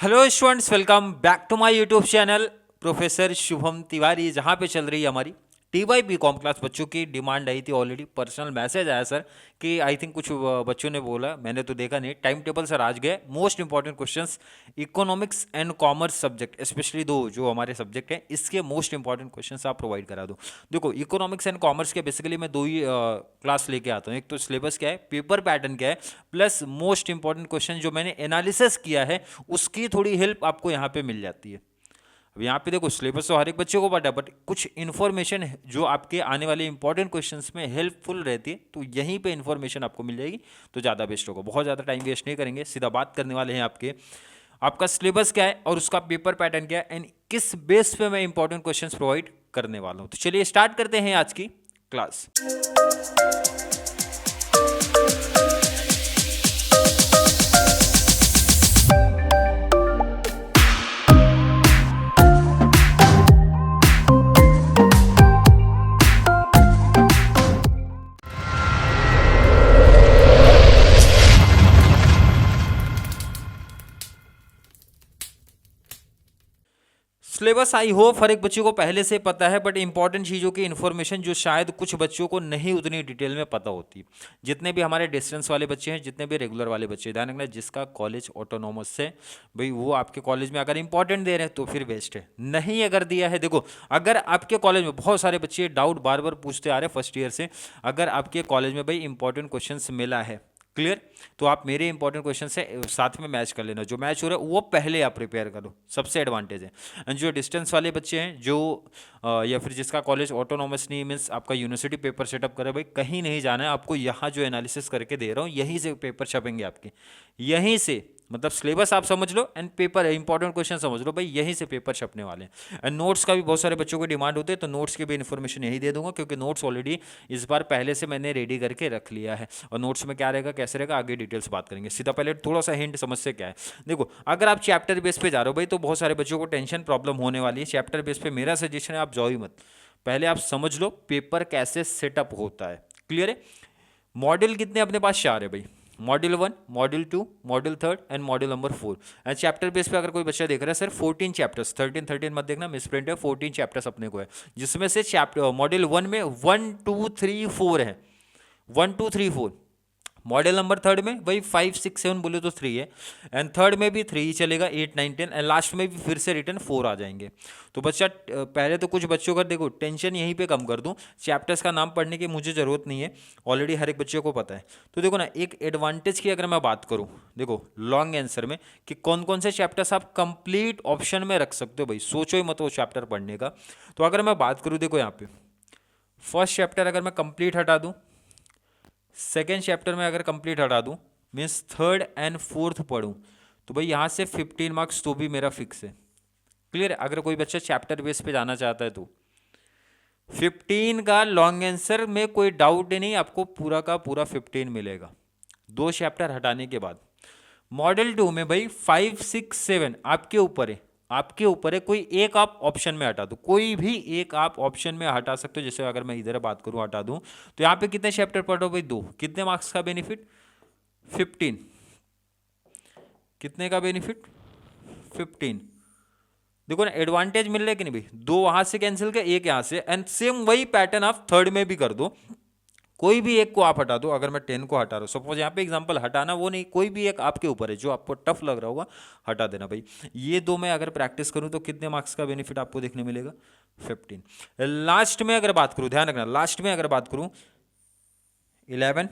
Hello students, welcome back to my YouTube channel professor Shubham Tiwari, जहाँ पे चल रही है हमारी TY कॉम क्लास। बच्चों की डिमांड आई थी, ऑलरेडी पर्सनल मैसेज आया सर कि आई थिंक कुछ बच्चों ने बोला, मैंने तो देखा नहीं। टाइम टेबल सर आज गए। Most important questions economics and commerce subject, specially दो जो हमारे सब्जेक्ट हैं, इसके मोस्ट इंपॉर्टेंट क्वेश्चंस आप प्रोवाइड करा दो। देखो, इकोनॉमिक्स एंड कॉमर्स के बेसिकली मैं दो ही क्लास लेके आता हूँ। एक तो सिलेबस क्या है, पेपर पैटर्न क्या है, प्लस मोस्ट इंपॉर्टेंट क्वेश्चन जो मैंने एनालिसिस किया है उसकी थोड़ी हेल्प आपको यहाँ पे मिल जाती है। अब यहाँ पे देखो, सिलेबस तो हर एक बच्चे को पता है, बट कुछ इन्फॉर्मेशन है जो आपके आने वाले इंपॉर्टेंट क्वेश्चंस में हेल्पफुल रहती है, तो यहीं पे इन्फॉर्मेशन आपको मिल जाएगी तो ज़्यादा बेस्ट होगा। बहुत ज़्यादा टाइम वेस्ट नहीं करेंगे, सीधा बात करने वाले हैं आपका सिलेबस क्या है और उसका पेपर पैटर्न क्या है एंड किस बेस पे मैं इंपॉर्टेंट क्वेश्चंस प्रोवाइड करने वाला हूँ। तो चलिए स्टार्ट करते हैं आज की क्लास। सिलेबस आई होप हर एक बच्चे को पहले से पता है, बट इंपॉर्टेंट चीज़ों की इन्फॉर्मेशन जो शायद कुछ बच्चों को नहीं उतनी डिटेल में पता होती। जितने भी हमारे डिस्टेंस वाले बच्चे हैं, जितने भी रेगुलर वाले बच्चे हैं, ध्यान रखना, जिसका कॉलेज ऑटोनॉमस है भाई, वो आपके कॉलेज में अगर इंपॉर्टेंट दे रहे हैं तो फिर बेस्ट है। नहीं अगर दिया है, देखो, अगर आपके कॉलेज में बहुत सारे बच्चे डाउट बार बार पूछते आ रहे हैं फर्स्ट ईयर से, अगर आपके कॉलेज में भाई इंपॉर्टेंट क्वेश्चन मिला है, क्लियर, तो आप मेरे इंपॉर्टेंट क्वेश्चन से साथ में मैच कर लेना। जो मैच हो रहा है वो पहले आप प्रिपेयर करो, सबसे एडवांटेज है। एंड जो डिस्टेंस वाले बच्चे हैं, जो या फिर जिसका कॉलेज ऑटोनॉमस नहीं, मीन्स आपका यूनिवर्सिटी पेपर सेटअप करे, भाई कहीं नहीं जाना है आपको, यहाँ जो एनालिसिस करके दे रहा हूँ यहीं से पेपर छपेंगे आपके, यहीं से, मतलब सिलेबस आप समझ लो एंड पेपर इंपॉर्टेंट क्वेश्चन समझ लो, भाई यहीं से पेपर छपने वाले हैं। एंड नोट्स का भी बहुत सारे बच्चों को डिमांड होते हैं, तो नोट्स की भी इन्फॉर्मेशन यही दे दूंगा, क्योंकि नोट्स ऑलरेडी इस बार पहले से मैंने रेडी करके रख लिया है। और नोट्स में क्या रहेगा, कैसे रहेगा, आगे डिटेल्स बात करेंगे। सीधा पहले थोड़ा सा हिंट समझते क्या है। देखो, अगर आप चैप्टर बेस पे जा रहे हो भाई, तो बहुत सारे बच्चों को टेंशन प्रॉब्लम होने वाली है। चैप्टर बेस पे मेरा सजेशन है आप जाओ ही मत, पहले आप समझ लो पेपर कैसे सेटअप होता है। क्लियर है? मॉडल कितने अपने पास? 4 है भाई, module 1, module 2, module 3 and module number 4। And chapter base पे अगर कोई बच्चा देख रहा है सर 14 चैप्टर्स, 13 मत देखना, मिसप्रिंट है, 14 चैप्टर्स अपने को है, जिसमें से चैप्टर मॉड्यूल 1 में 1 2 3 4 है, 1 2 3 4। मॉडल नंबर 3 में वही 5 6 7 बोले तो 3 है, एंड थर्ड में भी 3 ही चलेगा, 8 9 10, एंड लास्ट में भी फिर से रिटर्न 4 आ जाएंगे। तो बच्चा पहले तो कुछ बच्चों का देखो टेंशन यहीं पे कम कर दूं, चैप्टर्स का नाम पढ़ने की मुझे ज़रूरत नहीं है, ऑलरेडी हर एक बच्चे को पता है। तो देखो ना, एक एडवांटेज की अगर मैं बात करूँ, देखो लॉन्ग आंसर में कि कौन कौन से चैप्टर्स आप कंप्लीट ऑप्शन में रख सकते हो, भाई सोचो ही मत वो चैप्टर पढ़ने का। तो अगर मैं बात करूँ, देखो यहाँ पे फर्स्ट चैप्टर अगर मैं कंप्लीट हटा दूँ, सेकेंड चैप्टर में अगर कंप्लीट हटा दूं, मीन्स थर्ड एंड फोर्थ पढ़ूं, तो भाई यहाँ से 15 मार्क्स तो भी मेरा फिक्स है। क्लियर है? अगर कोई बच्चा चैप्टर बेस पे जाना चाहता है तो 15 का लॉन्ग आंसर में कोई डाउट नहीं, आपको पूरा का पूरा 15 मिलेगा 2 चैप्टर हटाने के बाद। मॉडल 2 में भाई 5 6 7 आपके ऊपर है, आपके ऊपर है, कोई एक आप ऑप्शन में हटा दो, कोई भी एक आप ऑप्शन में हटा सकते हो। जैसे अगर मैं इधर बात करूं, हटा दूं, तो यहाँ पे कितने चैप्टर पढ़ो भाई? 2। कितने मार्क्स का बेनिफिट? 15। कितने का बेनिफिट? 15। देखो ना, एडवांटेज मिल रहा है कि नहीं भाई? 2 वहां से कैंसिल कर, 1 यहां से, एंड सेम वही पैटर्न आप थर्ड में भी कर दो, कोई भी एक को आप हटा दो। अगर मैं 10 को हटा रहा हूँ, सपोज यहाँ पे एग्जांपल हटाना वो नहीं, कोई भी एक आपके ऊपर है, जो आपको टफ लग रहा होगा हटा देना भाई। ये 2 मैं अगर प्रैक्टिस करूँ तो कितने मार्क्स का बेनिफिट आपको देखने मिलेगा? 15। लास्ट में अगर बात करूँ, ध्यान रखना, लास्ट में अगर बात करूँ 11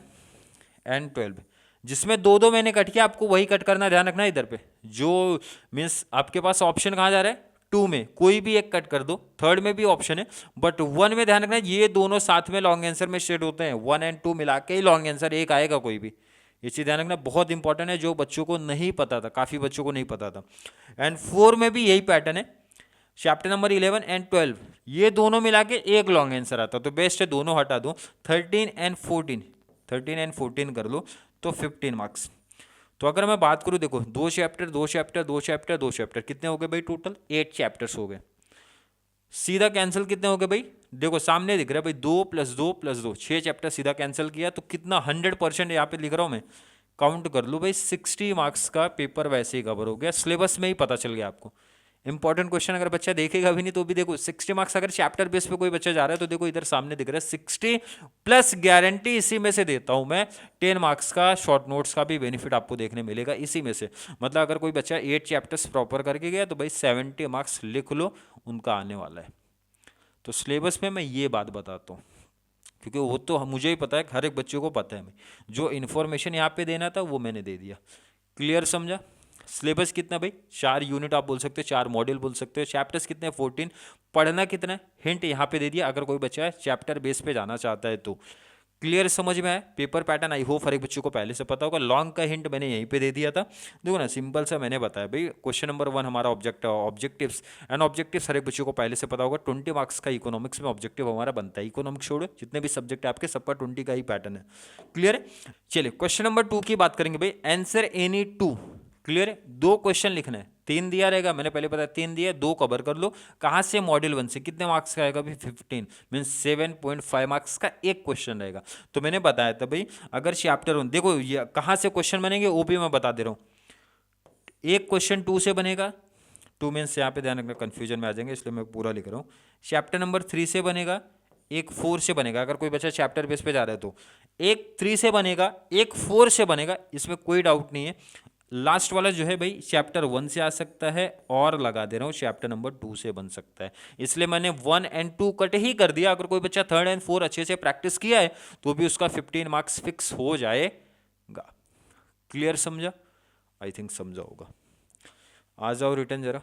एंड 12, जिसमें 2 मैंने कट किया, आपको वही कट करना, ध्यान रखना इधर पे, जो मीन्स आपके पास ऑप्शन कहाँ जा रहा है? 2 में, कोई भी एक कट कर दो, थर्ड में भी ऑप्शन है, बट 1 में ध्यान रखना, ये दोनों साथ में लॉन्ग आंसर में शेड होते हैं, 1 एंड 2 मिला के ही लॉन्ग आंसर एक आएगा कोई भी। ये चीज़ ध्यान रखना, बहुत इंपॉर्टेंट है, जो बच्चों को नहीं पता था, काफ़ी बच्चों को नहीं पता था। एंड 4 में भी यही पैटर्न है, चैप्टर नंबर 11 एंड 12 ये दोनों मिला के एक लॉन्ग आंसर आता, तो बेस्ट है दोनों हटा दो, 13 एंड 14 कर लो, तो 15 मार्क्स। तो अगर मैं बात करूं, देखो 2 चैप्टर 2 चैप्टर 2 चैप्टर 2 चैप्टर कितने हो गए भाई? टोटल 8 चैप्टर्स हो गए। सीधा कैंसिल कितने हो गए भाई? देखो सामने दिख रहा है भाई, 2 + 2 + 2 6 चैप्टर सीधा कैंसिल किया, तो कितना 100% यहाँ पे लिख रहा हूं मैं काउंट कर लो भाई, 60 मार्क्स का पेपर वैसे ही कवर हो गया, सिलेबस में ही पता चल गया आपको। इंपॉर्टेंट क्वेश्चन अगर बच्चा देखेगा भी नहीं तो भी देखो 60 मार्क्स अगर चैप्टर बेस पे कोई बच्चा जा रहा है तो देखो इधर सामने दिख रहा है 60 प्लस गारंटी इसी में से देता हूं मैं 10 मार्क्स का शॉर्ट नोट्स का भी बेनिफिट आपको देखने मिलेगा इसी में से। मतलब अगर कोई बच्चा 8 चैप्टर्स प्रॉपर करके गया तो भाई 70 मार्क्स लिख लो उनका आने वाला है। तो सिलेबस में मैं ये बात बताता हूँ क्योंकि वो तो मुझे ही पता है, हर एक बच्चे को पता है, मैं जो इन्फॉर्मेशन यहाँ पे देना था वो मैंने दे दिया। क्लियर समझा? सिलेबस कितना भाई, 4 यूनिट आप बोल सकते हो, 4 मॉड्यूल बोल सकते हो, चैप्टर्स कितने हैं 14, पढ़ना कितना है हिंट यहाँ पे दे दिया, अगर कोई बच्चा है चैप्टर बेस पे जाना चाहता है तो। क्लियर समझ में आया? पेपर पैटर्न आई होप हर एक बच्चों को पहले से पता होगा। लॉन्ग का हिंट मैंने यहीं पे दे दिया था, देखो ना सिंपल सा मैंने बताया भाई। क्वेश्चन नंबर 1 हमारा ऑब्जेक्टिव्स एंड ऑब्जेक्टिव्स हर एक बच्चों को पहले से पता होगा। 20 मार्क्स का इकोनॉमिक्स में ऑब्जेक्टिव हमारा बनता है, इकोनॉमिक्स छोड़ो जितने भी सब्जेक्ट है आपके सबका 20 का ही पैटर्न है। क्लियर है? चलिए क्वेश्चन नंबर 2 की बात करेंगे भाई, आंसर एनी 2। क्लियर है? 2 क्वेश्चन लिखना है, 3 दिया रहेगा, मैंने पहले बताया 3 दिया, 2 कवर कर लो। कहां से? मॉड्यूल 1 से। कितने मार्क्स का आएगा भाई? 15 मीन्स 7.5 मार्क्स का एक क्वेश्चन रहेगा। तो मैंने बताया था भाई अगर चैप्टर 1 देखो ये कहां से क्वेश्चन बनेंगे ओपी में बता दे रहा हूं। एक क्वेश्चन 2 से बनेगा, 2 मीन्स यहाँ पे ध्यान रखना कंफ्यूजन में आ जाएंगे इसलिए मैं पूरा लिख रहा हूँ। चैप्टर नंबर 3 से बनेगा, एक 4 से बनेगा, अगर कोई बच्चा चैप्टर बेस पे जा रहा है तो एक 3 से बनेगा, एक 4 से बनेगा, इसमें कोई डाउट नहीं है। लास्ट वाला जो है भाई चैप्टर 1 से आ सकता है और लगा दे रहा हूँ चैप्टर नंबर 2 से बन सकता है, इसलिए मैंने 1 एंड 2 कट ही कर दिया। अगर कोई बच्चा 3rd एंड 4 अच्छे से प्रैक्टिस किया है तो भी उसका 15 मार्क्स फिक्स हो जाएगा। क्लियर समझा? आई थिंक समझा होगा। आ जाओ रिटर्न जरा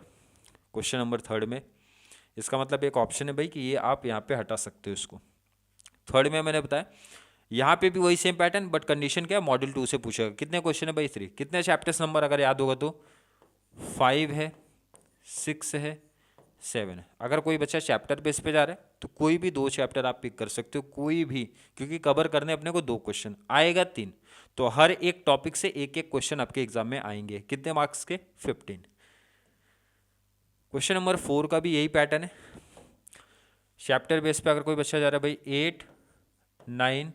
क्वेश्चन नंबर 3rd में। इसका मतलब एक ऑप्शन है भाई कि ये आप यहाँ पे हटा सकते हो इसको। 3rd में मैंने बताया यहाँ पे भी वही सेम पैटर्न बट कंडीशन क्या है, मॉड्यूल 2 से पूछेगा। कितने क्वेश्चन है भाई? 3। कितने चैप्टर्स नंबर अगर याद होगा तो 5 है, 6 है, 7 है। अगर कोई बच्चा चैप्टर बेस पे जा रहा है तो कोई भी 2 चैप्टर आप पिक कर सकते हो, कोई भी, क्योंकि कवर करने अपने को 2 क्वेश्चन आएगा 3, तो हर एक टॉपिक से एक एक क्वेश्चन आपके एग्जाम में आएंगे। कितने मार्क्स के? 15। क्वेश्चन नंबर 4 का भी यही पैटर्न है। चैप्टर बेस पे अगर कोई बच्चा जा रहा है भाई 8, 9,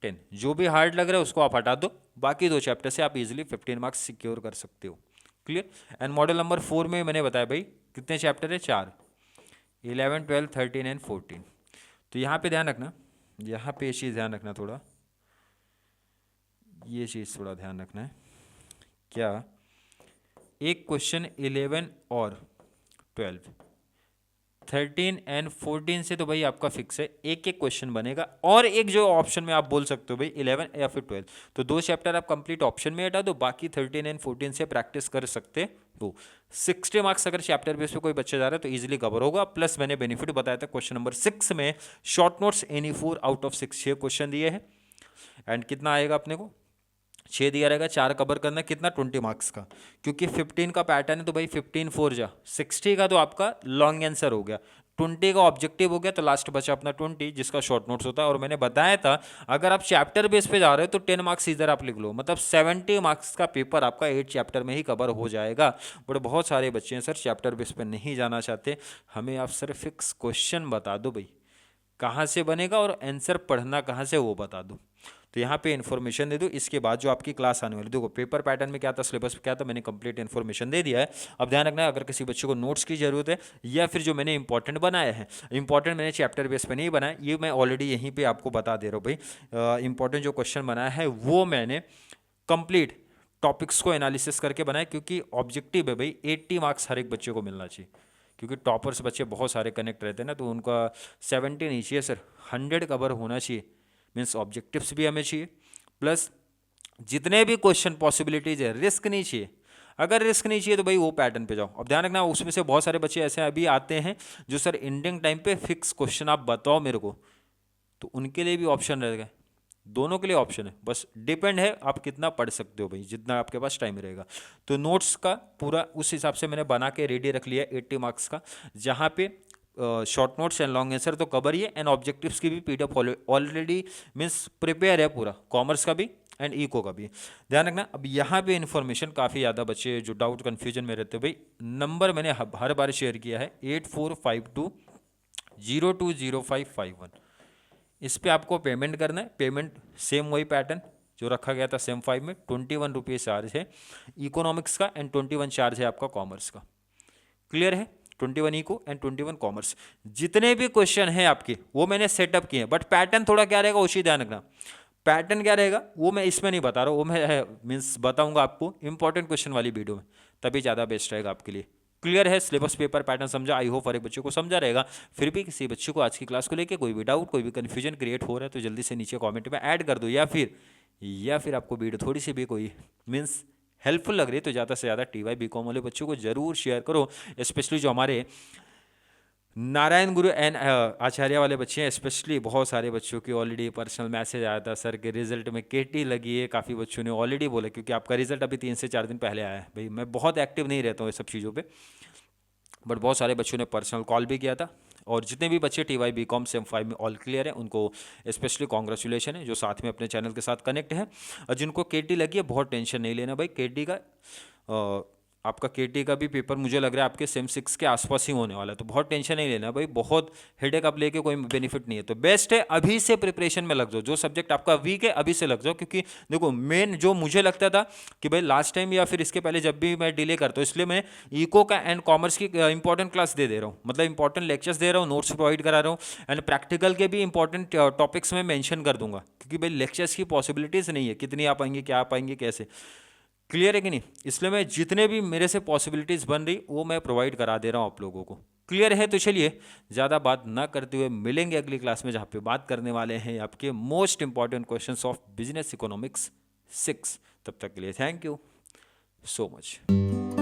10, जो भी हार्ड लग रहा है उसको आप हटा दो, बाकी 2 चैप्टर से आप इजीली 15 मार्क्स सिक्योर कर सकते हो। क्लियर? एंड मॉडल नंबर 4 में मैंने बताया भाई कितने चैप्टर है? 4, 11, 12, 13 एंड 14। तो यहाँ पे ध्यान रखना, यहाँ पे ये चीज़ ध्यान रखना, थोड़ा ये चीज़ थोड़ा ध्यान रखना है। क्या एक क्वेश्चन 11 और 12, 13 एंड 14 से तो भाई आपका फिक्स है, एक एक क्वेश्चन बनेगा। और एक जो ऑप्शन में आप बोल सकते हो भाई 11 या फिर 12, तो 2 चैप्टर आप कंप्लीट ऑप्शन में हटा दो, बाकी 13 एंड 14 से प्रैक्टिस कर सकते हो। 60 मार्क्स अगर चैप्टर बेस पे कोई बच्चा जा रहा है तो इजीली कवर होगा। प्लस मैंने बेनिफिट बताया था क्वेश्चन नंबर 6 में short notes any 4 out of 6 6 question दिए हैं एंड कितना आएगा अपने को? 6 दिया रहेगा, 4 कवर करना, कितना? 20 मार्क्स का, क्योंकि 15 का पैटर्न है तो भाई 15 4 जा 60 का तो आपका लॉन्ग आंसर हो गया, 20 का ऑब्जेक्टिव हो गया, तो लास्ट बचा अपना 20 जिसका शॉर्ट नोट्स होता है। और मैंने बताया था अगर आप चैप्टर बेस पे जा रहे हो तो 10 मार्क्स इधर आप लिख लो, मतलब 70 मार्क्स का पेपर आपका 8 चैप्टर में ही कवर हो जाएगा। बट बहुत सारे बच्चे हैं सर चैप्टर बेस पे नहीं जाना चाहते, हमें आप सर फिक्स क्वेश्चन बता दो भाई कहाँ से बनेगा और आंसर पढ़ना कहाँ से वो बता दो, तो यहाँ पे इन्फॉर्मेशन दे दो। इसके बाद जो आपकी क्लास आने वाली, देखो पेपर पैटर्न में क्या था, सिलेबस क्या था, मैंने कंप्लीट इन्फॉर्मेशन दे दिया है। अब ध्यान रखना अगर किसी बच्चे को नोट्स की जरूरत है या फिर जो मैंने इंपॉर्टेंट बनाया है, इंपॉर्टेंट मैंने चैप्टर बेस पे नहीं बनाया, ये मैं ऑलरेडी यहीं पे आपको बता दे रहा हूँ भाई। इंपॉर्टेंट जो क्वेश्चन बनाया है वो मैंने कंप्लीट टॉपिक्स को एनालिसिस करके बनाया, क्योंकि ऑब्जेक्टिव है भाई 80 मार्क्स हर एक बच्चे को मिलना चाहिए, क्योंकि टॉपर्स बच्चे बहुत सारे कनेक्ट रहते हैं ना, तो उनका 70 नहीं चाहिए सर, 100 कवर होना चाहिए। मीन्स ऑब्जेक्टिव्स भी हमें चाहिए, प्लस जितने भी क्वेश्चन पॉसिबिलिटीज है, रिस्क नहीं चाहिए। अगर रिस्क नहीं चाहिए तो भाई वो पैटर्न पे जाओ। अब ध्यान रखना उसमें से बहुत सारे बच्चे ऐसे अभी आते हैं जो सर एंडिंग टाइम पे फिक्स क्वेश्चन आप बताओ मेरे को, तो उनके लिए भी ऑप्शन रहेगा, दोनों के लिए ऑप्शन है, बस डिपेंड है आप कितना पढ़ सकते हो भाई, जितना आपके पास टाइम रहेगा। तो नोट्स का पूरा उस हिसाब से मैंने बना के रेडी रख लिया 80 मार्क्स का, जहाँ पे short notes and long answer तो कवर ही है, एंड ऑब्जेक्टिव्स की भी पीडीएफ ऑलरेडी मीन्स प्रिपेयर है पूरा, कॉमर्स का भी एंड इको का भी। ध्यान रखना अब यहाँ पे इन्फॉर्मेशन काफ़ी ज़्यादा बच्चे जो डाउट कन्फ्यूजन में रहते हैं भाई, नंबर मैंने हर बार शेयर किया है 8452020551, इस पर आपको पेमेंट करना है। पेमेंट सेम वही पैटर्न, जो रखा गया था सेम 5 में, 21 रुपीज़ चार्ज है इकोनॉमिक्स का एंड 21 चार्ज है आपका कॉमर्स का। क्लियर है? 21 इको एंड 21 कॉमर्स। जितने भी क्वेश्चन हैं आपके वो मैंने सेटअप किए हैं, बट पैटर्न थोड़ा क्या रहेगा उसी ध्यान रखना। पैटर्न क्या रहेगा वो मैं इसमें नहीं बता रहा हूँ, वो मैं मीन्स बताऊंगा आपको इंपॉर्टेंट क्वेश्चन वाली वीडियो में, तभी ज़्यादा बेस्ट रहेगा आपके लिए। क्लियर है? सिलेबस पेपर पैटर्न समझा? आई होप हर एक बच्चे को समझा रहेगा। फिर भी किसी बच्चे को आज की क्लास को लेके कोई भी डाउट, कोई भी कन्फ्यूजन क्रिएट हो रहा है तो जल्दी से नीचे कमेंट में ऐड कर दो, या फिर आपको वीडियो थोड़ी सी भी कोई मीन्स हेल्पफुल लग रही है तो ज़्यादा से ज़्यादा TY BCom वाले बच्चों को जरूर शेयर करो, स्पेशली जो हमारे नारायण गुरु एंड आचार्य वाले बच्चे हैं। स्पेशली बहुत सारे बच्चों की ऑलरेडी पर्सनल मैसेज आया था, सर के रिजल्ट में KT लगी है, काफ़ी बच्चों ने ऑलरेडी बोला, क्योंकि आपका रिजल्ट अभी 3 से 4 दिन पहले आया है। भाई मैं बहुत एक्टिव नहीं रहता हूँ ये सब चीज़ों पे, बट बहुत सारे बच्चों ने पर्सनल कॉल भी किया था। और जितने भी बच्चे TY BCom सेम 5 में ऑल क्लियर है उनको स्पेशली कॉन्ग्रेचुलेशन है, जो साथ में अपने चैनल के साथ कनेक्ट है। और जिनको KT लगी है बहुत टेंशन नहीं लेना भाई, KT का आपका KT का भी पेपर मुझे लग रहा है आपके सेम 6 के आसपास ही होने वाला है, तो बहुत टेंशन नहीं लेना भाई, बहुत हेडेक आप लेके कोई बेनिफिट नहीं है। तो बेस्ट है अभी से प्रिपरेशन में लग जाओ, जो सब्जेक्ट आपका वीक है अभी से लग जाओ, क्योंकि देखो मेन जो मुझे लगता था कि भाई लास्ट टाइम या फिर इसके पहले जब भी मैं डिले करता हूँ, इसलिए मैं इको का एंड कॉमर्स की इंपॉर्टेंट क्लास दे रहा हूँ, मतलब इंपॉर्टेंट लेक्चर्स दे रहा हूँ, नोट्स प्रोवाइड करा रहा हूँ, एंड प्रैक्टिकल के भी इंपॉर्टेंट टॉपिक्स में मेंशन कर दूंगा, क्योंकि भाई लेक्चर्स की पॉसिबिलिटीज नहीं है कितनी आ पाएंगे, क्या आ पाएंगे, कैसे। क्लियर है कि नहीं? इसलिए मैं जितने भी मेरे से पॉसिबिलिटीज़ बन रही वो मैं प्रोवाइड करा दे रहा हूँ आप लोगों को। क्लियर है? तो चलिए ज़्यादा बात ना करते हुए मिलेंगे अगली क्लास में, जहाँ पे बात करने वाले हैं आपके most important questions of business economics 6। तब तक के लिए थैंक यू सो मच।